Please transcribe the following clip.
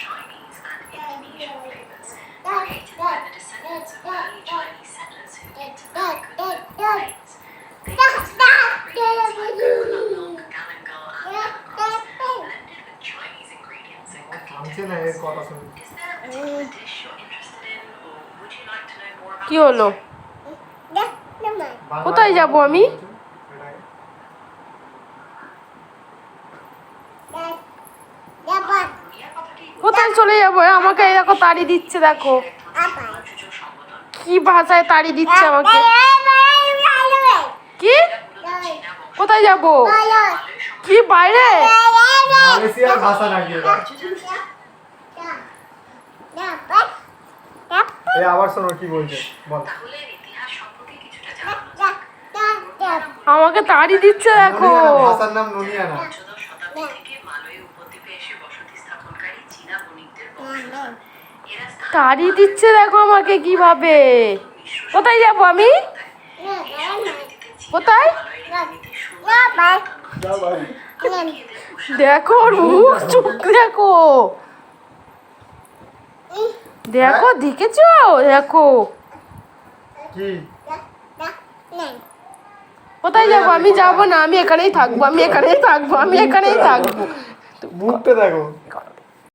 Chinese and Indonesian flavors, created by the descendants of early Chinese settlers who intermarried with local plains. They use ingredients like coconut milk, galangal, and lemongrass, blended with Chinese ingredients and cooking techniques. Is there a particular dish you're interested in, or would you like to know more about কি হলো? history? কোথায় যাব আমি? কোথায় চলে যাবো? আমাকে এই দেখো তাড়ি দিচ্ছে, দেখো কি ভাষায় তাড়ি দিচ্ছে আমাকে। কি? কোথায় যাব? কি বাইরে? মালয়েশিয়ার ভাষা নাকি এটা? এই আবার শোনো কি বলছে বল। তাহলে ইতিহাস সম্পর্কে কিছুটা জানা যাক। আমাকে তাড়ি দিচ্ছে দেখো। ভাষার নাম নুনিয়ানা। পঞ্চদশ শতাব্দী থেকে মালয় উপদ্বীপে এসে বসতি স্থাপনকারী চীনা বণিকদের বংশধর। এরা তাড়ি দিচ্ছে দেখো আমাকে কিভাবে। কোথায় যাব আমি? কোথায়? দেখো ওর মুখ চোখ দেখো, দেখো দেখেছো, দেখো কি কোথায় যাব? আমি যাব না, আমি এখানেই থাকবো, আমি এখানেই থাকবো, আমি এখানেই থাকবো। মুখটা দেখো।